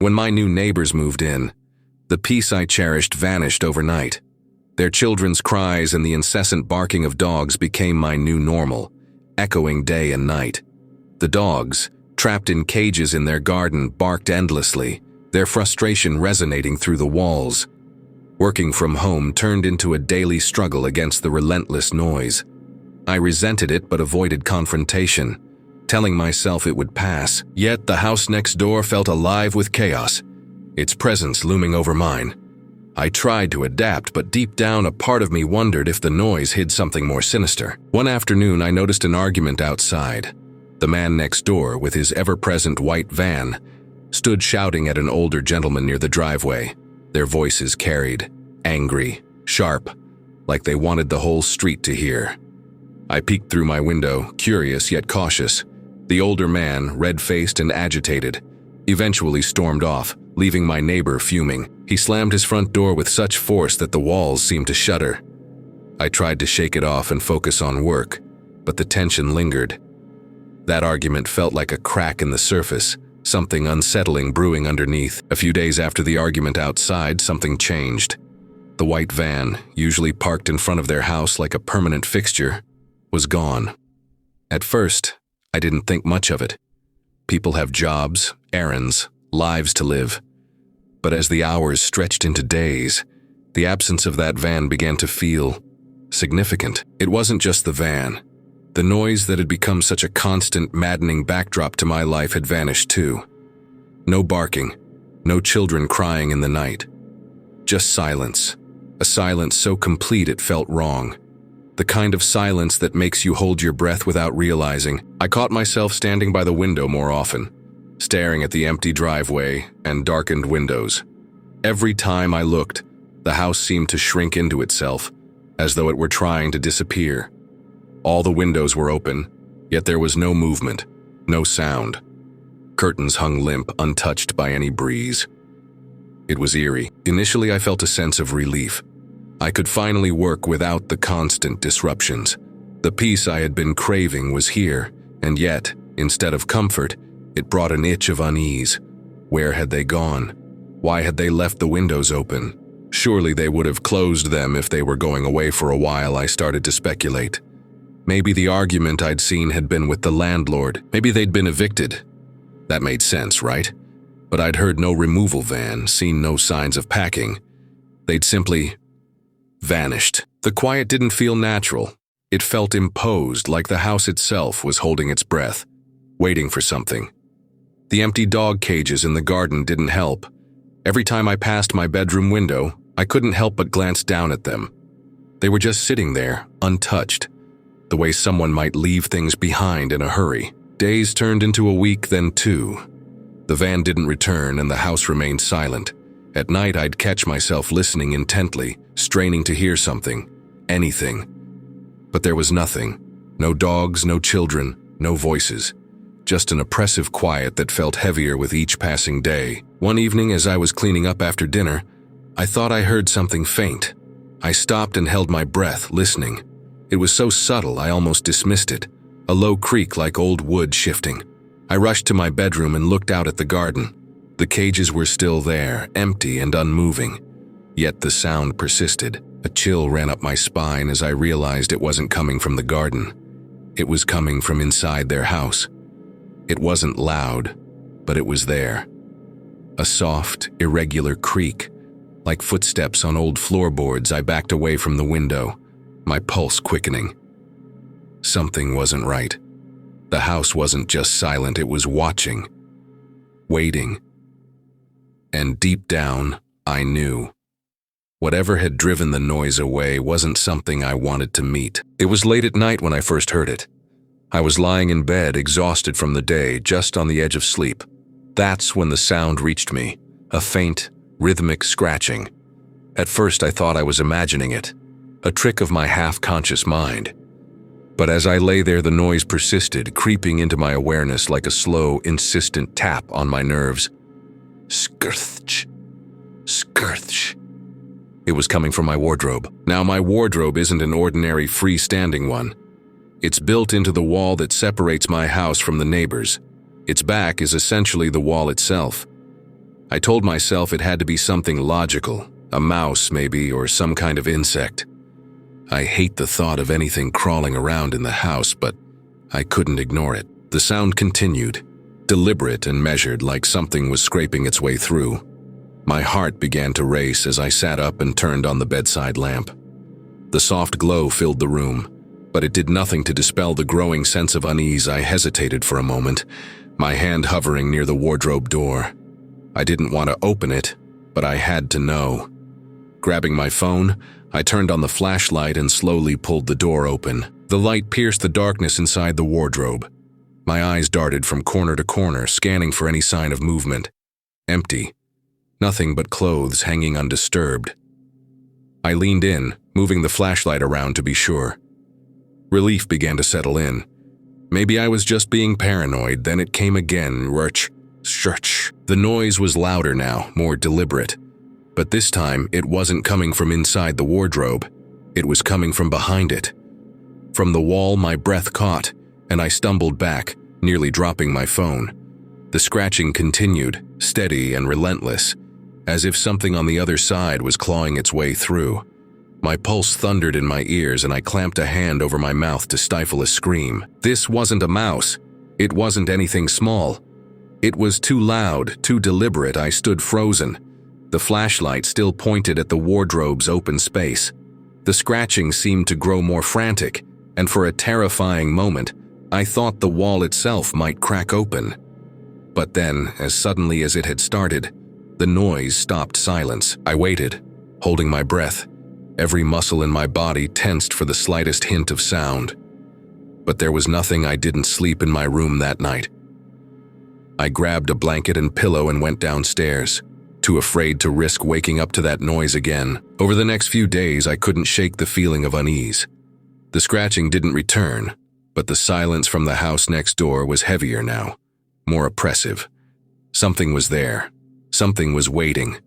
When my new neighbors moved in, the peace I cherished vanished overnight. Their children's cries and the incessant barking of dogs became my new normal, echoing day and night. The dogs, trapped in cages in their garden, barked endlessly, their frustration resonating through the walls. Working from home turned into a daily struggle against the relentless noise. I resented it but avoided confrontation, telling myself it would pass. Yet the house next door felt alive with chaos, its presence looming over mine. I tried to adapt, but deep down a part of me wondered if the noise hid something more sinister. One afternoon I noticed an argument outside. The man next door, with his ever-present white van, stood shouting at an older gentleman near the driveway. Their voices carried, angry, sharp, like they wanted the whole street to hear. I peeked through my window, curious yet cautious. The older man, red-faced and agitated, eventually stormed off, leaving my neighbor fuming. He slammed his front door with such force that the walls seemed to shudder. I tried to shake it off and focus on work, but the tension lingered. That argument felt like a crack in the surface, something unsettling brewing underneath. A few days after the argument outside, something changed. The white van, usually parked in front of their house like a permanent fixture, was gone. At first, I didn't think much of it. People have jobs, errands, lives to live. But as the hours stretched into days, the absence of that van began to feel significant. It wasn't just the van. The noise that had become such a constant, maddening backdrop to my life had vanished too. No barking, no children crying in the night. Just silence. A silence so complete it felt wrong. The kind of silence that makes you hold your breath without realizing. I caught myself standing by the window more often, staring at the empty driveway and darkened windows. Every time I looked, the house seemed to shrink into itself, as though it were trying to disappear. All the windows were open, yet there was no movement, no sound. Curtains hung limp, untouched by any breeze. It was eerie. Initially, I felt a sense of relief. I could finally work without the constant disruptions. The peace I had been craving was here, and yet, instead of comfort, it brought an itch of unease. Where had they gone? Why had they left the windows open? Surely they would have closed them if they were going away for a while, I started to speculate. Maybe the argument I'd seen had been with the landlord. Maybe they'd been evicted. That made sense, right? But I'd heard no removal van, seen no signs of packing. They'd simply vanished. The quiet didn't feel natural. It felt imposed, like the house itself was holding its breath, waiting for something. The empty dog cages in the garden didn't help. Every time I passed my bedroom window, I couldn't help but glance down at them. They were just sitting there, untouched, the way someone might leave things behind in a hurry. Days turned into a week, then two. The van didn't return and the house remained silent. At night, I'd catch myself listening intently, straining to hear something, anything. But there was nothing. No dogs, no children, no voices. Just an oppressive quiet that felt heavier with each passing day. One evening, as I was cleaning up after dinner, I thought I heard something faint. I stopped and held my breath, listening. It was so subtle I almost dismissed it, a low creak like old wood shifting. I rushed to my bedroom and looked out at the garden. The cages were still there, empty and unmoving. Yet the sound persisted. A chill ran up my spine as I realized it wasn't coming from the garden. It was coming from inside their house. It wasn't loud, but it was there. A soft, irregular creak. Like footsteps on old floorboards, I backed away from the window, my pulse quickening. Something wasn't right. The house wasn't just silent, it was watching, waiting. And deep down, I knew. Whatever had driven the noise away wasn't something I wanted to meet. It was late at night when I first heard it. I was lying in bed, exhausted from the day, just on the edge of sleep. That's when the sound reached me, a faint, rhythmic scratching. At first I thought I was imagining it, a trick of my half-conscious mind. But as I lay there, the noise persisted, creeping into my awareness like a slow, insistent tap on my nerves. Skirthch, skirthch. It was coming from my wardrobe. Now, my wardrobe isn't an ordinary freestanding one. It's built into the wall that separates my house from the neighbors. Its back is essentially the wall itself. I told myself it had to be something logical, a mouse maybe, or some kind of insect. I hate the thought of anything crawling around in the house, but I couldn't ignore it. The sound continued, deliberate and measured, like something was scraping its way through. My heart began to race as I sat up and turned on the bedside lamp. The soft glow filled the room, but it did nothing to dispel the growing sense of unease. I hesitated for a moment, my hand hovering near the wardrobe door. I didn't want to open it, but I had to know. Grabbing my phone, I turned on the flashlight and slowly pulled the door open. The light pierced the darkness inside the wardrobe. My eyes darted from corner to corner, scanning for any sign of movement. Empty. Nothing but clothes hanging undisturbed. I leaned in, moving the flashlight around to be sure. Relief began to settle in. Maybe I was just being paranoid. Then it came again. Rurch, shurch. The noise was louder now, more deliberate. But this time, it wasn't coming from inside the wardrobe. It was coming from behind it. From the wall, my breath caught, and I stumbled back, nearly dropping my phone. The scratching continued, steady and relentless, as if something on the other side was clawing its way through. My pulse thundered in my ears, and I clamped a hand over my mouth to stifle a scream. This wasn't a mouse. It wasn't anything small. It was too loud, too deliberate. I stood frozen. The flashlight still pointed at the wardrobe's open space. The scratching seemed to grow more frantic, and for a terrifying moment, I thought the wall itself might crack open. But then, as suddenly as it had started, the noise stopped silence. I waited, holding my breath, every muscle in my body tensed for the slightest hint of sound. But there was nothing. I didn't sleep in my room that night. I grabbed a blanket and pillow and went downstairs, too afraid to risk waking up to that noise again. Over the next few days, I couldn't shake the feeling of unease. The scratching didn't return, but the silence from the house next door was heavier now, more oppressive. Something was there. Something was waiting.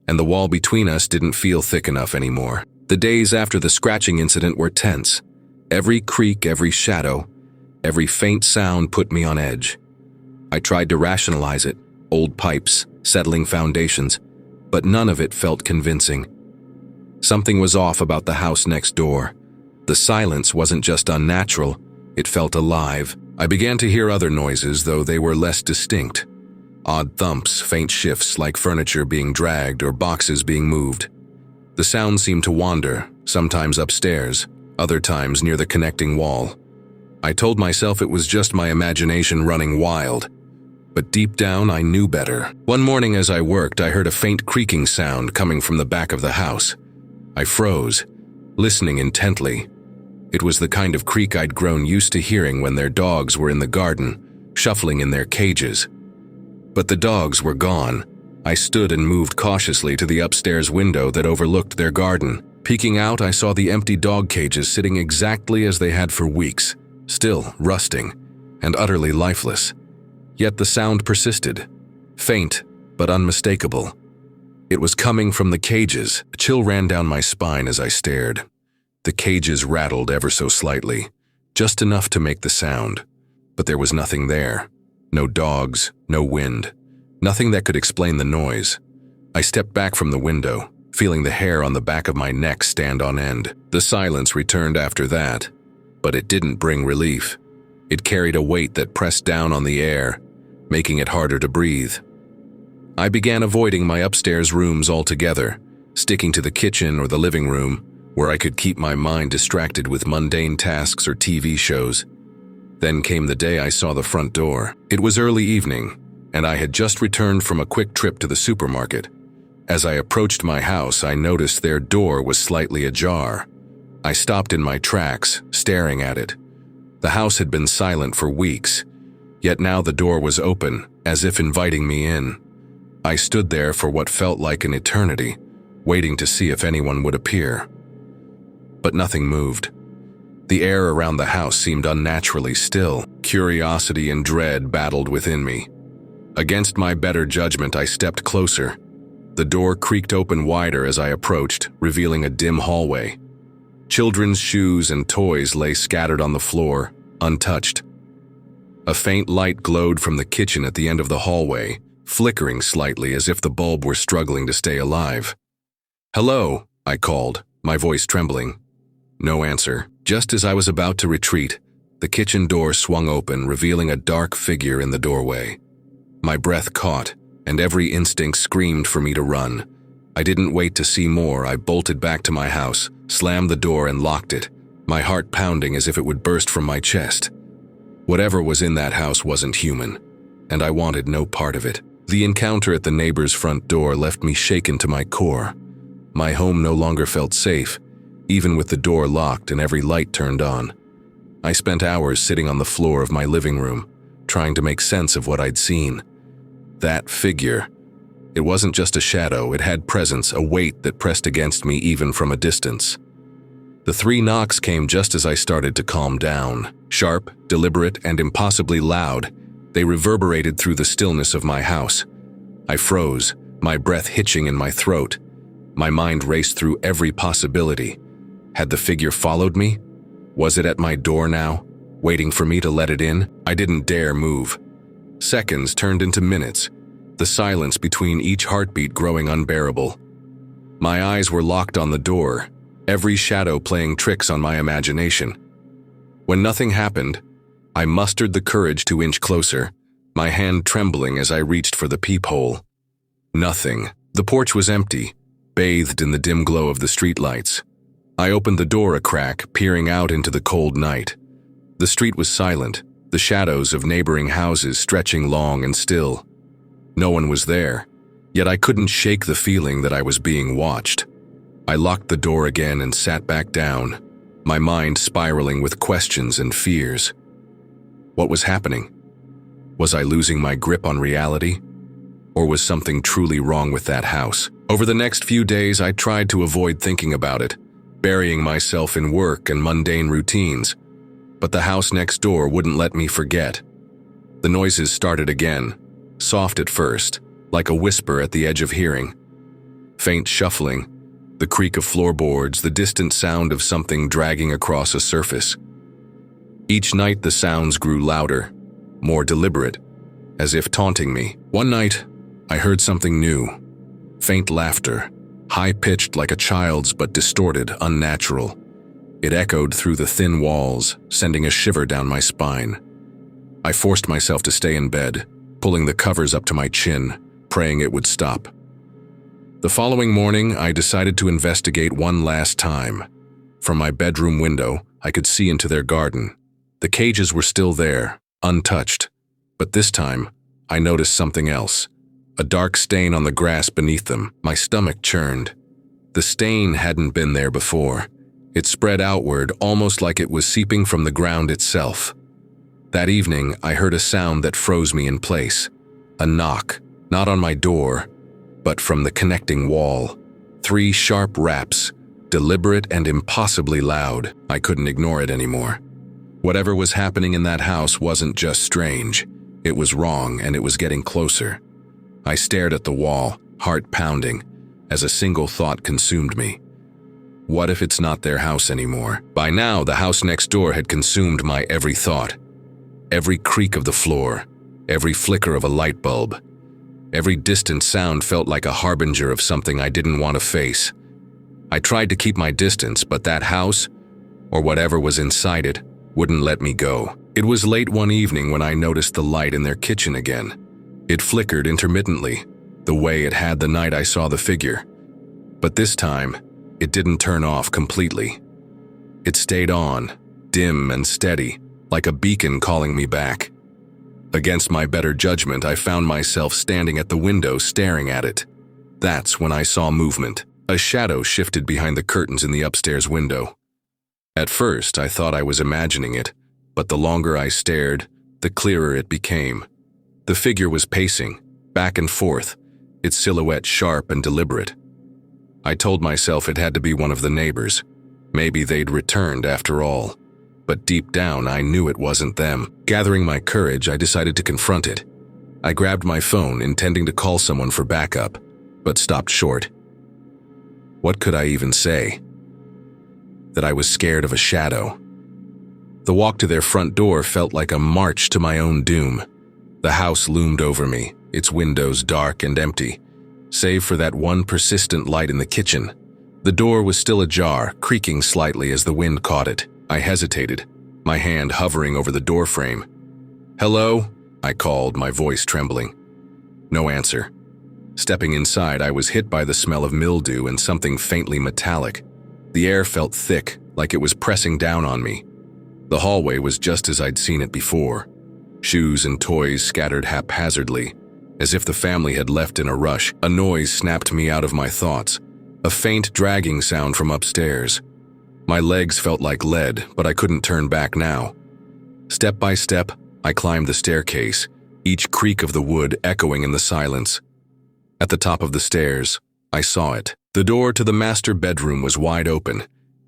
And the wall between us didn't feel thick enough anymore. The days after the scratching incident were tense. Every creak, every shadow, every faint sound put me on edge. I tried to rationalize it, old pipes, settling foundations, but none of it felt convincing. Something was off about the house next door. The silence wasn't just unnatural, it felt alive. I began to hear other noises, though they were less distinct. Odd thumps, faint shifts like furniture being dragged or boxes being moved. The sound seemed to wander, sometimes upstairs, other times near the connecting wall. I told myself it was just my imagination running wild, but deep down I knew better. One morning as I worked, I heard a faint creaking sound coming from the back of the house. I froze, listening intently. It was the kind of creak I'd grown used to hearing when their dogs were in the garden, shuffling in their cages. But the dogs were gone. I stood and moved cautiously to the upstairs window that overlooked their garden. Peeking out, I saw the empty dog cages sitting exactly as they had for weeks, still rusting and utterly lifeless. Yet the sound persisted, faint but unmistakable. It was coming from the cages. A chill ran down my spine as I stared. The cages rattled ever so slightly, just enough to make the sound, but there was nothing there. No dogs, no wind, nothing that could explain the noise. I stepped back from the window, feeling the hair on the back of my neck stand on end. The silence returned after that, but it didn't bring relief. It carried a weight that pressed down on the air, making it harder to breathe. I began avoiding my upstairs rooms altogether, sticking to the kitchen or the living room, where I could keep my mind distracted with mundane tasks or TV shows. Then came the day I saw the front door. It was early evening, and I had just returned from a quick trip to the supermarket. As I approached my house, I noticed their door was slightly ajar. I stopped in my tracks, staring at it. The house had been silent for weeks, yet now the door was open, as if inviting me in. I stood there for what felt like an eternity, waiting to see if anyone would appear. But nothing moved. The air around the house seemed unnaturally still. Curiosity and dread battled within me. Against my better judgment, I stepped closer. The door creaked open wider as I approached, revealing a dim hallway. Children's shoes and toys lay scattered on the floor, untouched. A faint light glowed from the kitchen at the end of the hallway, flickering slightly as if the bulb were struggling to stay alive. "Hello," I called, my voice trembling. No answer. Just as I was about to retreat, the kitchen door swung open, revealing a dark figure in the doorway. My breath caught, and every instinct screamed for me to run. I didn't wait to see more. I bolted back to my house, slammed the door and locked it, my heart pounding as if it would burst from my chest. Whatever was in that house wasn't human, and I wanted no part of it. The encounter at the neighbor's front door left me shaken to my core. My home no longer felt safe, even with the door locked and every light turned on. I spent hours sitting on the floor of my living room, trying to make sense of what I'd seen. That figure. It wasn't just a shadow, it had presence, a weight that pressed against me even from a distance. The 3 knocks came just as I started to calm down. Sharp, deliberate, and impossibly loud, they reverberated through the stillness of my house. I froze, my breath hitching in my throat. My mind raced through every possibility. Had the figure followed me? Was it at my door now, waiting for me to let it in? I didn't dare move. Seconds turned into minutes, the silence between each heartbeat growing unbearable. My eyes were locked on the door, every shadow playing tricks on my imagination. When nothing happened, I mustered the courage to inch closer, my hand trembling as I reached for the peephole. Nothing. The porch was empty, bathed in the dim glow of the streetlights. I opened the door a crack, peering out into the cold night. The street was silent, the shadows of neighboring houses stretching long and still. No one was there, yet I couldn't shake the feeling that I was being watched. I locked the door again and sat back down, my mind spiraling with questions and fears. What was happening? Was I losing my grip on reality? Or was something truly wrong with that house? Over the next few days, I tried to avoid thinking about it, burying myself in work and mundane routines. But the house next door wouldn't let me forget. The noises started again, soft at first, like a whisper at the edge of hearing. Faint shuffling, the creak of floorboards, the distant sound of something dragging across a surface. Each night the sounds grew louder, more deliberate, as if taunting me. One night, I heard something new. Faint laughter, high-pitched like a child's but distorted, unnatural. It echoed through the thin walls, sending a shiver down my spine. I forced myself to stay in bed, pulling the covers up to my chin, praying it would stop. The following morning, I decided to investigate one last time. From my bedroom window, I could see into their garden. The cages were still there, untouched, but this time, I noticed something else. A dark stain on the grass beneath them. My stomach churned. The stain hadn't been there before. It spread outward, almost like it was seeping from the ground itself. That evening, I heard a sound that froze me in place. A knock, not on my door, but from the connecting wall. 3 sharp raps, deliberate and impossibly loud. I couldn't ignore it anymore. Whatever was happening in that house wasn't just strange. It was wrong, and it was getting closer. I stared at the wall, heart pounding, as a single thought consumed me. What if it's not their house anymore? By now, the house next door had consumed my every thought. Every creak of the floor, every flicker of a light bulb, every distant sound felt like a harbinger of something I didn't want to face. I tried to keep my distance, but that house, or whatever was inside it, wouldn't let me go. It was late one evening when I noticed the light in their kitchen again. It flickered intermittently, the way it had the night I saw the figure. But this time, it didn't turn off completely. It stayed on, dim and steady, like a beacon calling me back. Against my better judgment, I found myself standing at the window staring at it. That's when I saw movement. A shadow shifted behind the curtains in the upstairs window. At first, I thought I was imagining it, but the longer I stared, the clearer it became. The figure was pacing, back and forth, its silhouette sharp and deliberate. I told myself it had to be one of the neighbors. Maybe they'd returned after all. But deep down, I knew it wasn't them. Gathering my courage, I decided to confront it. I grabbed my phone, intending to call someone for backup, but stopped short. What could I even say? That I was scared of a shadow. The walk to their front door felt like a march to my own doom. The house loomed over me, its windows dark and empty, save for that one persistent light in the kitchen. The door was still ajar, creaking slightly as the wind caught it. I hesitated, my hand hovering over the doorframe. "Hello?" I called, my voice trembling. No answer. Stepping inside, I was hit by the smell of mildew and something faintly metallic. The air felt thick, like it was pressing down on me. The hallway was just as I'd seen it before. Shoes and toys scattered haphazardly, as if the family had left in a rush. A noise snapped me out of my thoughts, a faint dragging sound from upstairs. My legs felt like lead, but I couldn't turn back now. Step by step, I climbed the staircase, each creak of the wood echoing in the silence. At the top of the stairs, I saw it. The door to the master bedroom was wide open,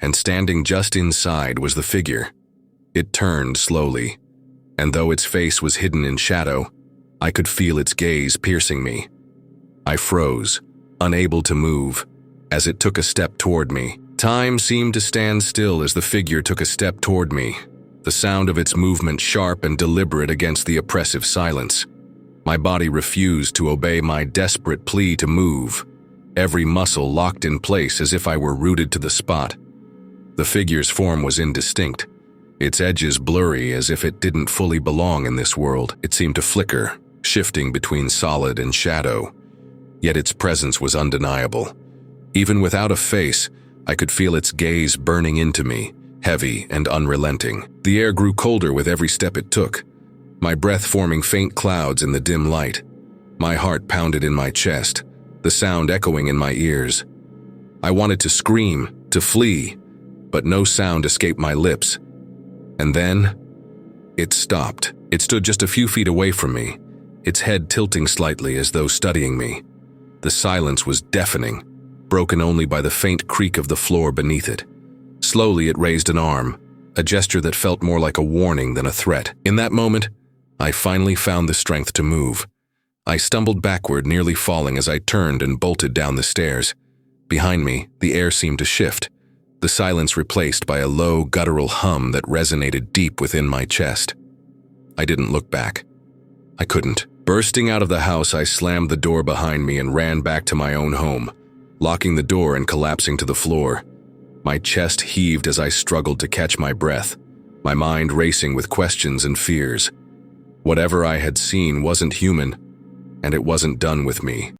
and standing just inside was the figure. It turned slowly, and though its face was hidden in shadow, I could feel its gaze piercing me. I froze, unable to move, as it took a step toward me. Time seemed to stand still as the figure took a step toward me, the sound of its movement sharp and deliberate against the oppressive silence. My body refused to obey my desperate plea to move, every muscle locked in place as if I were rooted to the spot. The figure's form was indistinct, its edges blurry as if it didn't fully belong in this world. It seemed to flicker, shifting between solid and shadow, yet its presence was undeniable. Even without a face, I could feel its gaze burning into me, heavy and unrelenting. The air grew colder with every step it took, my breath forming faint clouds in the dim light. My heart pounded in my chest, the sound echoing in my ears. I wanted to scream, to flee, but no sound escaped my lips. And then, it stopped. It stood just a few feet away from me, its head tilting slightly as though studying me. The silence was deafening, broken only by the faint creak of the floor beneath it. Slowly it raised an arm, a gesture that felt more like a warning than a threat. In that moment, I finally found the strength to move. I stumbled backward, nearly falling as I turned and bolted down the stairs. Behind me, the air seemed to shift, the silence replaced by a low, guttural hum that resonated deep within my chest. I didn't look back. I couldn't. Bursting out of the house, I slammed the door behind me and ran back to my own home, locking the door and collapsing to the floor. My chest heaved as I struggled to catch my breath, my mind racing with questions and fears. Whatever I had seen wasn't human, and it wasn't done with me.